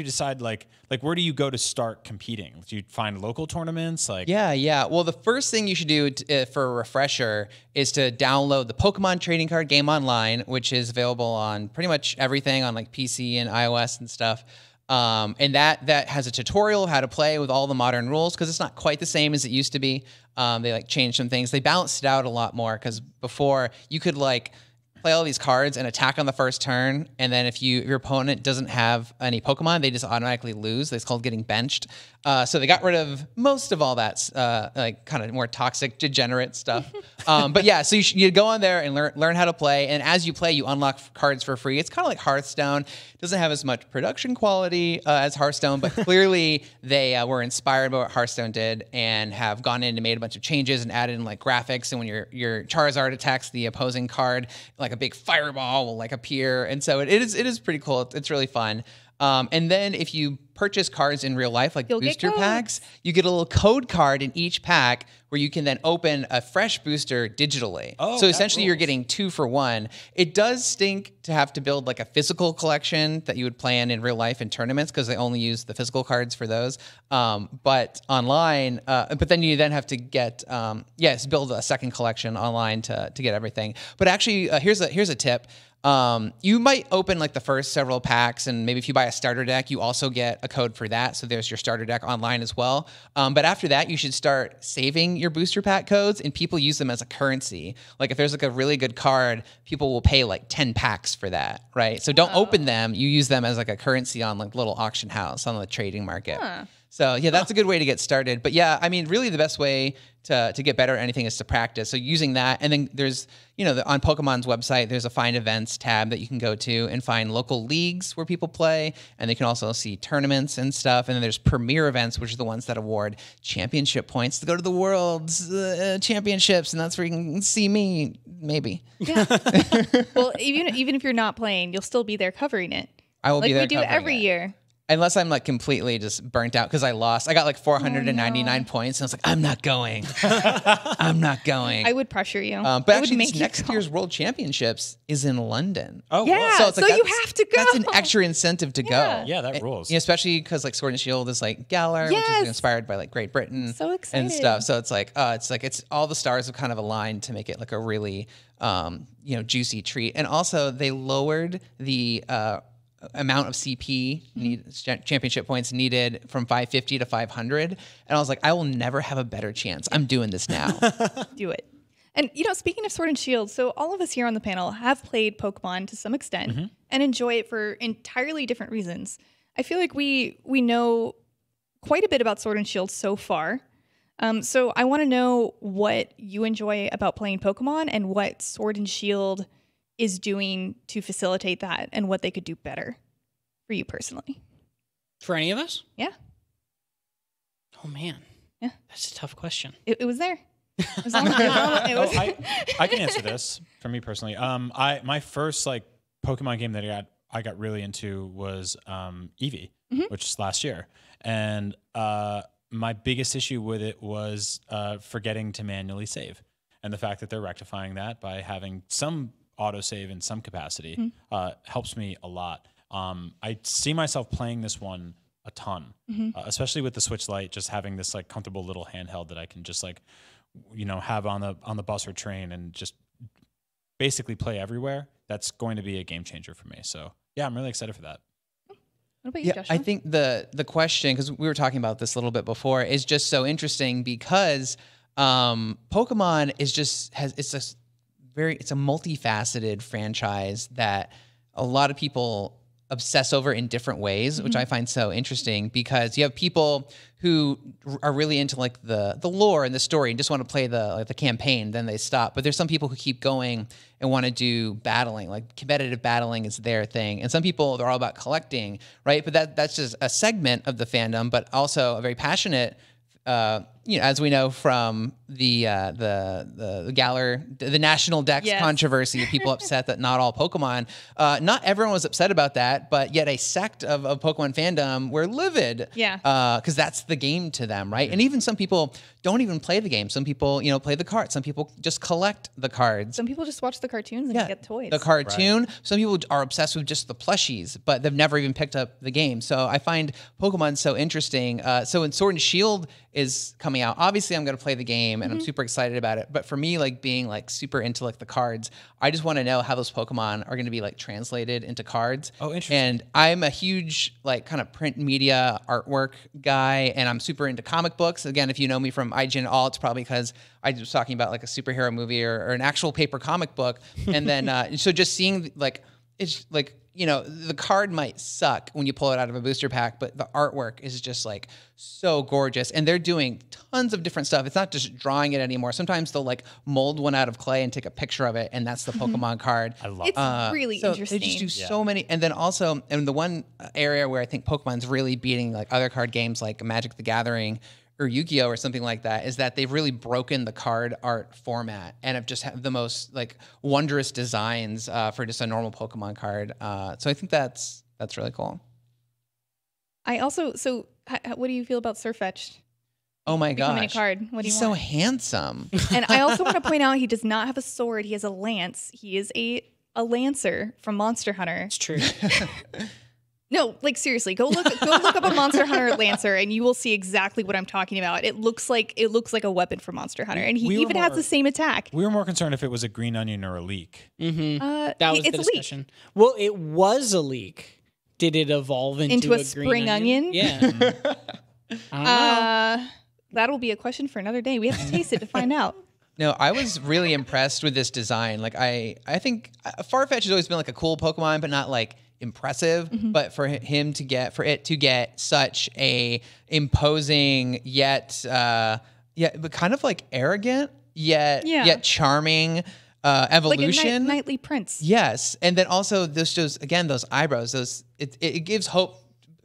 decide like where do you go to start competing? Do you find local tournaments? Yeah. Well, the first thing you should do for a refresher is to download the Pokemon Trading Card Game Online, which is available on pretty much everything on like PC and iOS and stuff. And that has a tutorial of how to play with all the modern rules, because it's not quite the same as it used to be. They like changed some things. They balanced it out a lot more, because before you could like play all these cards and attack on the first turn, and then if your opponent doesn't have any Pokemon, they just automatically lose. It's called getting benched. So they got rid of most of all that like kind of more toxic, degenerate stuff. But yeah, so you go on there and learn how to play, and as you play, you unlock cards for free. It's kind of like Hearthstone. It doesn't have as much production quality as Hearthstone, but clearly they were inspired by what Hearthstone did and have gone in and made a bunch of changes and added in like graphics. And when your Charizard attacks the opposing card, like a big fireball will like appear, and so it is pretty cool. It's really fun. And then if you purchase cards in real life, like booster packs, you get a little code card in each pack where you can then open a fresh booster digitally. So essentially you're getting 2 for 1. It does stink to have to build like a physical collection that you would play in real life in tournaments, because they only use the physical cards for those. But online, but then you then have to get, build a second collection online to get everything. But actually, here's a tip. You might open like the first several packs, and maybe if you buy a starter deck, you also get a code for that. So there's your starter deck online as well. But after that, you should start saving your booster pack codes, and people use them as a currency. Like if there's like a really good card, people will pay like 10 packs for that, right? So don't open them. You use them as like a currency on like little auction house on the trading market. So yeah, that's a good way to get started. But yeah, I mean, really the best way to get better at anything is to practice. So using that, and then there's, on Pokemon's website, there's a find events tab that you can go to and find local leagues where people play, and they can also see tournaments and stuff. And then there's premier events, which are the ones that award championship points to go to the world's championships, and that's where you can see me, maybe. Yeah. Well, even if you're not playing, you'll still be there covering it. I will be there like we do covering every it. year. Unless I'm like completely just burnt out because I lost. I got like 499 points, and I was like, I'm not going. I'm not going. I would pressure you. But I actually, would this make next you year's World Championships is in London. Oh, Yeah, whoa. it's like so you that's- have to go. That's an extra incentive to go. Yeah, that rules. You know, especially because like Sword and Shield is like Galar, which Yes. is inspired by like Great Britain So and excited. stuff. So it's like it's all the stars have kind of aligned to make it like a really juicy treat. And also they lowered the amount of CP championship points needed from 550 to 500. And I was like, I will never have a better chance. I'm doing this now. Do it. And speaking of Sword and Shield, so all of us here on the panel have played Pokemon to some extent and enjoy it for entirely different reasons. I feel like we know quite a bit about Sword and Shield so far. So I want to know what you enjoy about playing Pokemon and what Sword and Shield is doing to facilitate that and what they could do better for you personally. For any of us? Yeah, Oh man. Yeah. That's a tough question. it was there. It was on the- it was- I can answer this for me personally. My first like Pokemon game that I got really into was Eevee, which is last year, and my biggest issue with it was forgetting to manually save, and the fact that they're rectifying that by having some autosave in some capacity helps me a lot. I see myself playing this one a ton, especially with the Switch Lite, just having this like comfortable little handheld that I can just like, have on the bus or train and just basically play everywhere. That's going to be a game changer for me. So yeah, I'm really excited for that. What about you, Yeah, Joshua? I think the question, because we were talking about this a little bit before, is just so interesting because Pokemon it's a multifaceted franchise that a lot of people obsess over in different ways, which I find so interesting because you have people who are really into like the lore and the story and just want to play the campaign, then they stop. But there's some people who keep going and want to do battling, like competitive battling is their thing. And some people, they're all about collecting, right? But that's just a segment of the fandom, but also a very passionate as we know from the Galar, the National Dex Yes. controversy, people upset that not all Pokemon, not everyone was upset about that, but yet a sect of Pokemon fandom were livid. Yeah. Because that's the game to them, right? And even some people don't even play the game. Some people, play the cards. Some people just collect the cards. Some people just watch the cartoons and get toys. The cartoon. Some people are obsessed with just the plushies, but they've never even picked up the game. So I find Pokemon so interesting. So when Sword and Shield is coming out, obviously I'm going to play the game and I'm super excited about it. But for me, like being like super into like the cards, I just want to know how those Pokemon are going to be like translated into cards. Oh, interesting. And I'm a huge like kind of print media artwork guy, and I'm super into comic books. Again, if you know me from IGN All, it's probably because I was talking about like a superhero movie or an actual paper comic book. And then so just seeing like it's like, the card might suck when you pull it out of a booster pack, but the artwork is just like so gorgeous. And they're doing tons of different stuff. It's not just drawing it anymore. Sometimes they'll like mold one out of clay and take a picture of it, and that's the Pokemon card. I love It's that. really So interesting. they just do so many. And then also, and the one area where I think Pokemon's really beating like other card games like Magic the Gathering or Yu-Gi-Oh or something like that is that they've really broken the card art format and have just had the most like wondrous designs for just a normal Pokemon card. So I think that's really cool. I also, what do you feel about Sirfetch'd? Oh my Becoming a gosh. card. What do He's you so want? handsome. And I also want to point out he does not have a sword. He has a lance. He is a Lancer from Monster Hunter. It's true. No, like seriously, go look up a Monster Hunter Lancer, and you will see exactly what I'm talking about. It looks like a weapon from Monster Hunter, and he We were even has the same attack. We were more concerned if it was a green onion or a leak. That was it's the a leak. discussion. Well, it was a leak. Did it evolve into A green spring onion? Yeah. I don't know. That'll be a question for another day. We have to taste it to find out. No, I was really impressed with this design. Like I think Farfetch'd has always been like a cool Pokemon, but not like impressive. But for it to get such a imposing yet but kind of like arrogant yet charming evolution. Like a knightly prince. Yes, and then also those eyebrows. It gives hope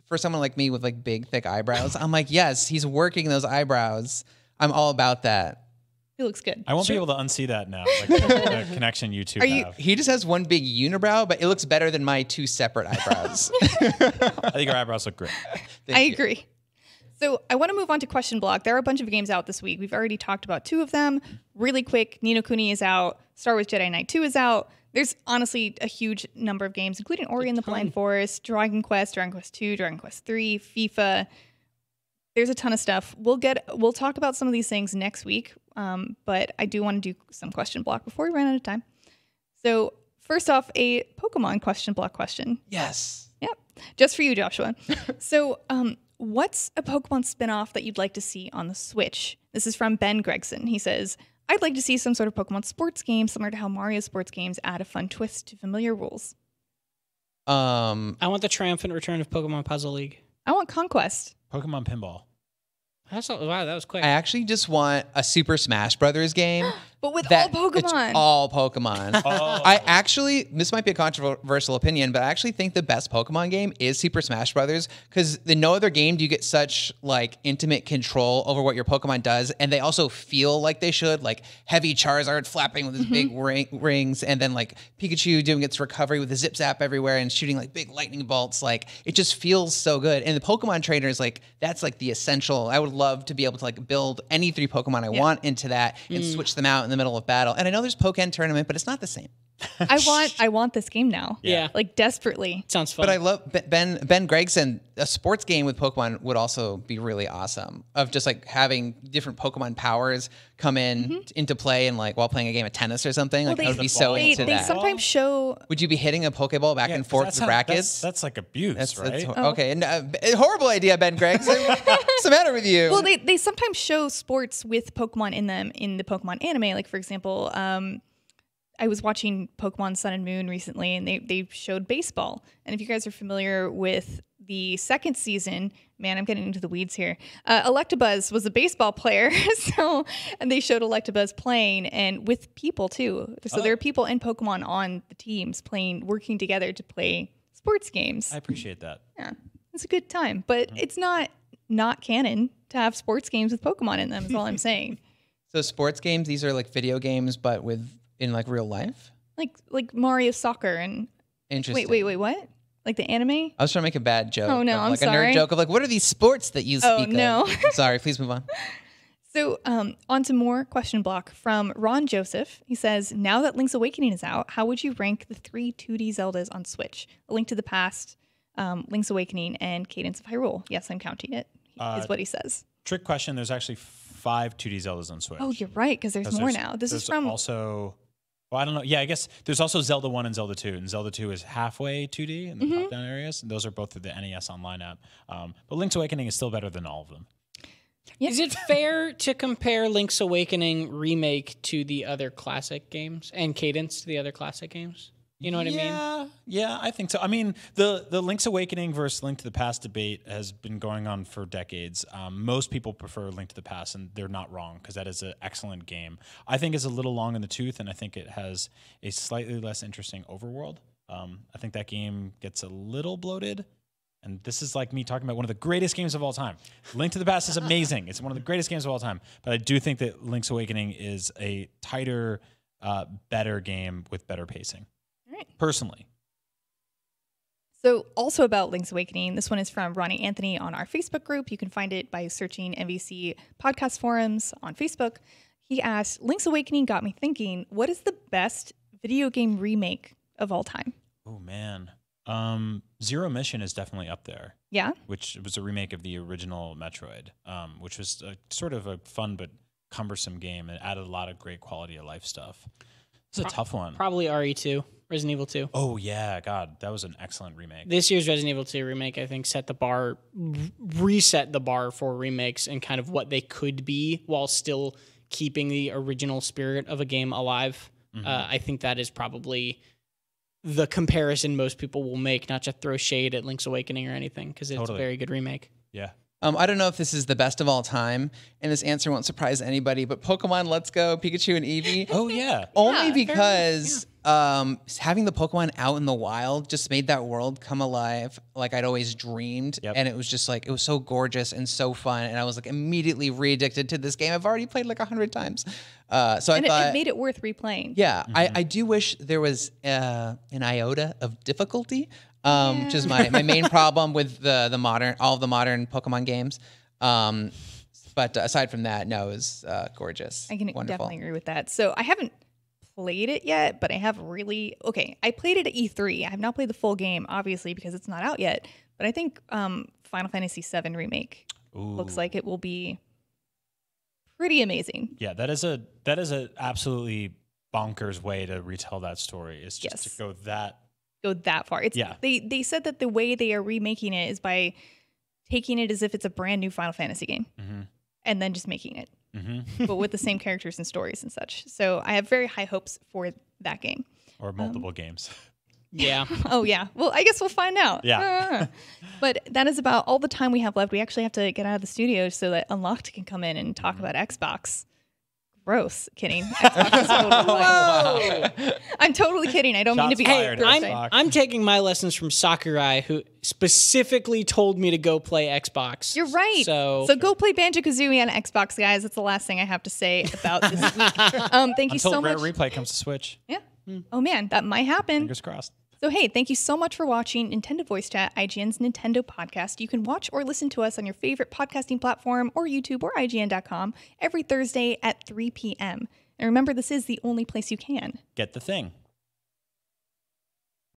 for someone like me with like big thick eyebrows. I'm like, yes, he's working those eyebrows. I'm all about that. He looks good. I won't be able to unsee that now. Like the connection you two have. He just has one big unibrow, but it looks better than my 2 separate eyebrows. I think your eyebrows look great. I agree. So I want to move on to question block. There are a bunch of games out this week. We've already talked about 2 of them. Really quick, Ni no Kuni is out. Star Wars Jedi Knight 2 is out. There's honestly a huge number of games, including Ori and the Blind Forest, Dragon Quest 2, Dragon Quest 3, FIFA. There's a ton of stuff. We'll talk about some of these things next week, but I do want to do some question block before we run out of time. So first off, a Pokemon question block question. Yes. Yep, just for you, Joshua. So what's a Pokemon spinoff that you'd like to see on the Switch? This is from Ben Gregson. He says, I'd like to see some sort of Pokemon sports game similar to how Mario sports games add a fun twist to familiar rules. I want the triumphant return of Pokemon Puzzle League. I want Conquest. Pokemon Pinball. Wow, that was quick. I actually just want a Super Smash Brothers game. But with all Pokemon. It's all Pokemon. I actually, this might be a controversial opinion, but I actually think the best Pokemon game is Super Smash Brothers because in no other game do you get such like intimate control over what your Pokemon does, and they also feel like they should, like heavy Charizard flapping with his big rings, and then like Pikachu doing its recovery with the zip zap everywhere and shooting like big lightning bolts. Like it just feels so good. And the Pokemon trainers, like that's like the essential. I would love to be able to like build any 3 Pokemon I want into that and switch them out in the middle of battle. And I know there's Pokken Tournament, but it's not the same. I want this game now. Yeah. Like desperately. Sounds fun. But I love Ben Gregson. A sports game with Pokemon would also be really awesome. Of just like having different Pokemon powers come in into play and like while playing a game of tennis or something. Like I would be so into They that. sometimes show. Would you be hitting a Pokeball back and forth with rackets? That's like abuse, right? Okay. And, horrible idea, Ben Gregson. What's the matter with you? Well, they sometimes show sports with Pokemon in them in the Pokemon anime. Like for example, I was watching Pokemon Sun and Moon recently, and they showed baseball. And if you guys are familiar with the second season, man, I'm getting into the weeds here. Electabuzz was a baseball player, and they showed Electabuzz playing and with people too. So there are people and Pokemon on the teams working together to play sports games. I appreciate that. Yeah, it's a good time, but it's not canon to have sports games with Pokemon in them. Is all I'm saying. So sports games, these are like video games, but in like real life. Like Mario Soccer and. Interesting. Wait, what? Like the anime? I was trying to make a bad joke. Oh, no, I'm like sorry. a nerd joke of like, what are these sports that you speak no. of? Sorry, please move on. So on to more question block from Ron Joseph. He says, now that Link's Awakening is out, how would you rank the 3 2D Zeldas on Switch? A Link to the Past, Link's Awakening, and Cadence of Hyrule. Yes, I'm counting it, is what he says. Trick question. There's actually 5 2D Zeldas on Switch. Oh, you're right, because there's more now. This is from... also... Well, I don't know. Yeah, I guess there's also Zelda 1 and Zelda 2. And Zelda 2 is halfway 2D in the top-down areas. And those are both through the NES Online app. But Link's Awakening is still better than all of them. Yep. Is it fair to compare Link's Awakening remake to the other classic games and Cadence to the other classic games? You know what I mean? Yeah, I think so. I mean, the Link's Awakening versus Link to the Past debate has been going on for decades. Most people prefer Link to the Past, and they're not wrong because that is an excellent game. I think it's a little long in the tooth, and I think it has a slightly less interesting overworld. I think that game gets a little bloated. And this is like me talking about one of the greatest games of all time. Link to the Past is amazing. It's one of the greatest games of all time. But I do think that Link's Awakening is a tighter, better game with better pacing. Right. Personally. So also about Link's Awakening, this one is from Ronnie Anthony on our Facebook group. You can find it by searching MVC podcast forums on Facebook. He asked, Link's Awakening got me thinking, what is the best video game remake of all time? Oh, man. Zero Mission is definitely up there. Yeah? Which was a remake of the original Metroid, which was sort of a fun but cumbersome game. It added a lot of great quality of life stuff. It's a tough one. Probably RE2, Resident Evil 2. Oh, yeah. God, that was an excellent remake. This year's Resident Evil 2 remake, I think, reset the bar for remakes and kind of what they could be while still keeping the original spirit of a game alive. Mm-hmm. I think that is probably the comparison most people will make, not just throw shade at Link's Awakening or anything, because it's a very good remake. Yeah. I don't know if this is the best of all time, and this answer won't surprise anybody, but Pokemon Let's Go, Pikachu and Eevee. Oh, yeah. Only because having the Pokemon out in the wild just made that world come alive like I'd always dreamed. Yep. And it was just like, it was so gorgeous and so fun. And I was like immediately re-addicted to this game. I've already played like 100 times. So I thought, it made it worth replaying. yeah, I do wish there was an iota of difficulty, which is my main problem with all of the modern Pokemon games. But aside from that, no, it was gorgeous. I can Wonderful. definitely agree with that. So I haven't played it yet, but I have I played it at E3. I have not played the full game, obviously, because it's not out yet. But I think Final Fantasy VII Remake looks like it will be pretty amazing. Yeah, that is a absolutely bonkers way to retell that story. Is just to go that far. They said that the way they are remaking it is by taking it as if it's a brand new Final Fantasy game, and then just making it, but with the same characters and stories and such. So I have very high hopes for that game. Or multiple games. Yeah. Oh, yeah. Well, I guess we'll find out. Yeah. But that is about all the time we have left. We actually have to get out of the studio so that Unlocked can come in and talk about Xbox. Gross. Kidding. Xbox is totally fine. I'm totally kidding. I don't mean to be. Fired, I'm taking my lessons from Sakurai, who specifically told me to go play Xbox. You're right. So go play Banjo-Kazooie on Xbox, guys. That's the last thing I have to say about this week. Thank you so much. Until Rare Replay comes to Switch. Yeah. Oh, man. That might happen. Fingers crossed. So, hey, thank you so much for watching Nintendo Voice Chat, IGN's Nintendo podcast. You can watch or listen to us on your favorite podcasting platform or YouTube or IGN.com every Thursday at 3 p.m. And remember, this is the only place you can Get the thing.